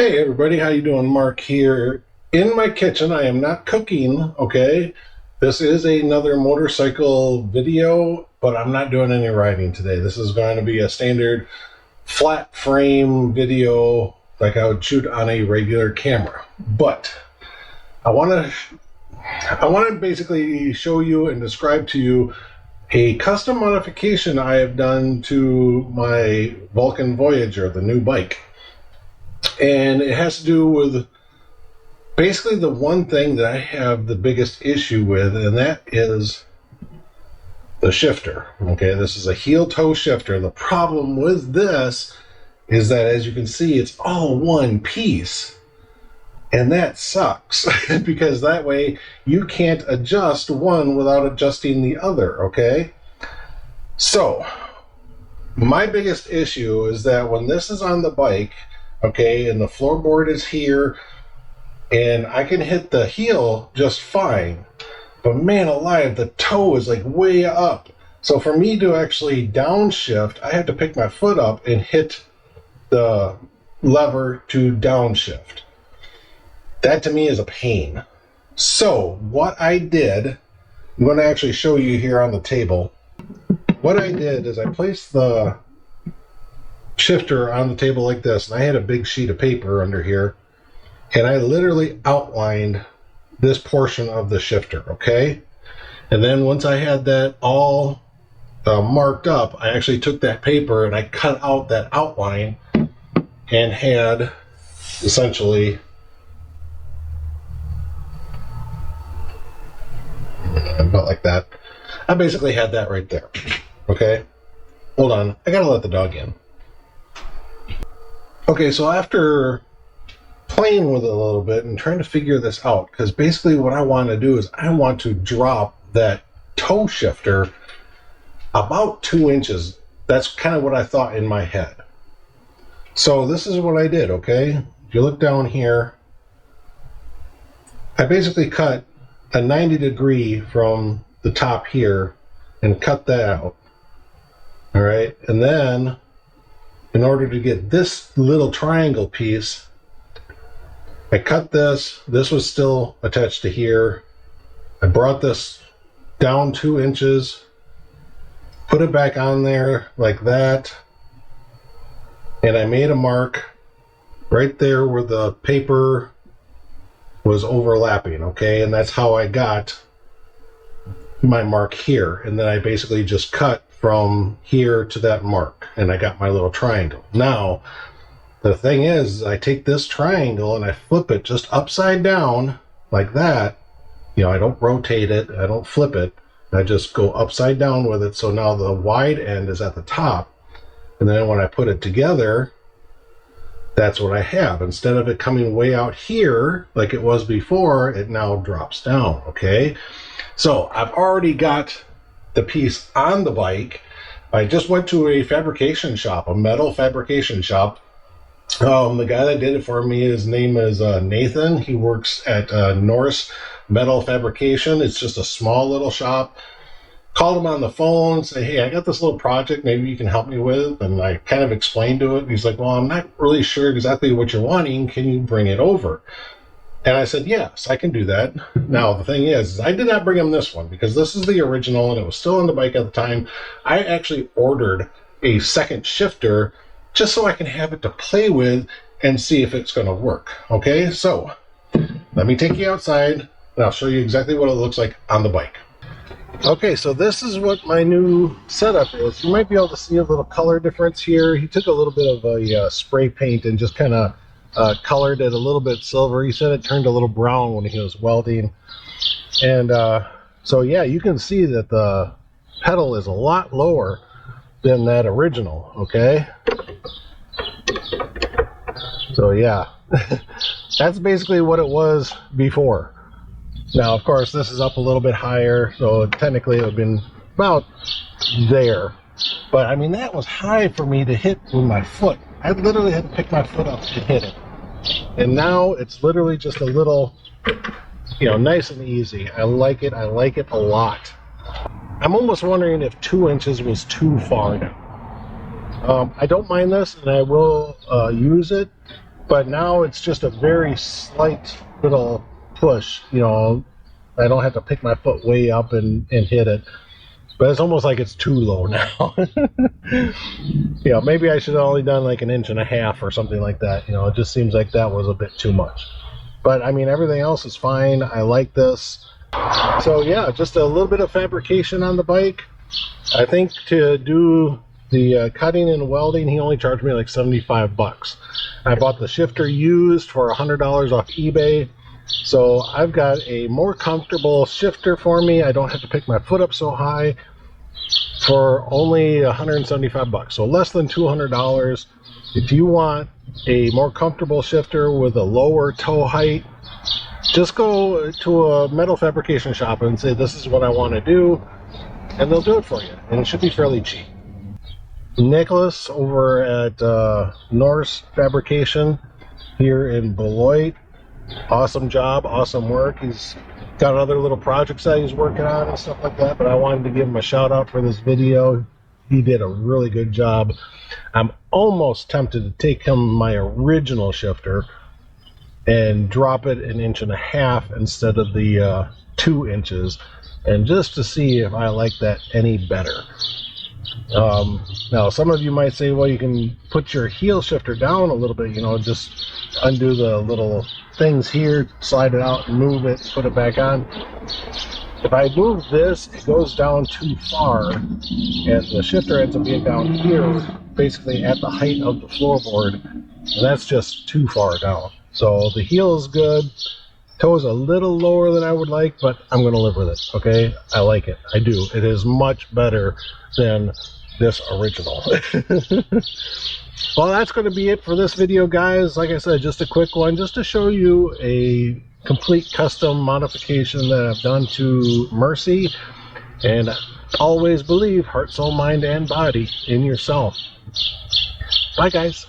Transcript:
Hey everybody, how you doing? Mark here in my kitchen. I am not cooking, okay? This is another motorcycle video, but I'm not doing any riding today. This is going to be a standard flat frame video like I would shoot on a regular camera. But I want to basically show you and describe to you a custom modification I have done to my Vulcan Voyager, the new bike. And it has to do with basically the one thing that I have the biggest issue with, and that is the shifter. Okay, this is a heel toe shifter. The problem with this is that, as you can see, it's all one piece. And that sucks because that way you can't adjust one without adjusting the other, okay? So, my biggest issue is that when this is on the bike, okay, and the floorboard is here, and I can hit the heel just fine, but man alive, the toe is like way up. So for me to actually downshift, I have to pick my foot up and hit the lever to downshift. That to me is a pain. So what I did, I'm going to actually show you here on the table. What I did is I placed the shifter on the table like this, and I had a big sheet of paper under here, and I literally outlined this portion of the shifter, okay? And then once I had that all marked up, I actually took that paper and I cut out that outline and had essentially about like that. I basically had that right there, okay? Hold on, I gotta let the dog in. Okay, so after playing with it a little bit and trying to figure this out, because basically what I want to do is I want to drop that toe shifter about 2 inches. That's kind of what I thought in my head. So this is what I did, okay? If you look down here, I basically cut a 90-degree from the top here and cut that out. All right, and then in order to get this little triangle piece, I cut this. This was still attached to here. I brought this down 2 inches, put it back on there like that, and I made a mark right there where the paper was overlapping, okay? And that's how I got my mark here. And then I basically just cut from here to that mark, and I got my little triangle. Now, the thing is, I take this triangle and I flip it just upside down like that. You know, I don't rotate it, I don't flip it. I just go upside down with it, so now the wide end is at the top. And then when I put it together, that's what I have. Instead of it coming way out here like it was before, it now drops down, okay? So I've already got the piece on the bike. I just went to a fabrication shop, a metal fabrication shop. The guy that did it for me, his name is Nathan. He works at Norse Metal Fabrication. It's just a small little shop. Called him on the phone, say, hey, I got this little project maybe you can help me with. And I kind of explained to it. He's like, well, I'm not really sure exactly what you're wanting. Can you bring it over? And I said, yes, I can do that. Now, the thing is I did not bring him this one because this is the original and it was still on the bike at the time. I actually ordered a second shifter just so I can have it to play with and see if it's going to work. Okay, so let me take you outside and I'll show you exactly what it looks like on the bike. Okay, so this is what my new setup is. You might be able to see a little color difference here. He took a little bit of a spray paint and just kind of colored it a little bit silver. He said it turned a little brown when he was welding. And so yeah, you can see that the pedal is a lot lower than that original, okay? So yeah, that's basically what it was before. Now, of course, this is up a little bit higher, so technically it would have been about there. But I mean, that was high for me to hit with my foot. I literally had to pick my foot up to hit it. And now it's literally just a little, you know, nice and easy. I like it a lot. I'm almost wondering if 2 inches was too far now. I don't mind this, and I will use it, But now it's just a very slight little push, you know. I don't have to pick my foot way up and hit it. But it's almost like it's too low now. You know, maybe I should have only done like 1.5 inches or something like that. You know, it just seems like that was a bit too much. But I mean, everything else is fine. I like this. So yeah, just a little bit of fabrication on the bike. I think to do the cutting and welding, he only charged me like 75 bucks. I bought the shifter used for $100 off eBay. So I've got a more comfortable shifter for me. I don't have to pick my foot up so high for only 175 bucks. So less than $200. If you want a more comfortable shifter with a lower toe height, just go to a metal fabrication shop and say, this is what I want to do, and they'll do it for you. And it should be fairly cheap. Nicholas over at Norse Fabrication here in Beloit. Awesome job, awesome work. He's got other little projects that he's working on and stuff like that, but I wanted to give him a shout out for this video. He did a really good job. I'm almost tempted to take him my original shifter and drop it 1.5 inches instead of the 2 inches, and just to see if I like that any better. Now some of you might say, well, you can put your heel shifter down a little bit, you know, just undo the little things here, slide it out and move it, put it back on. If I move this, it goes down too far, and the shifter ends up being down here, basically at the height of the floorboard, and that's just too far down. So the heel is good, toe is a little lower than I would like, but I'm going to live with it, okay? I like it, I do. It is much better than this original. Well, that's going to be it for this video, guys. Like I said, just a quick one, just to show you a complete custom modification that I've done to Mercy. And always believe heart, soul, mind, and body in yourself. Bye, guys.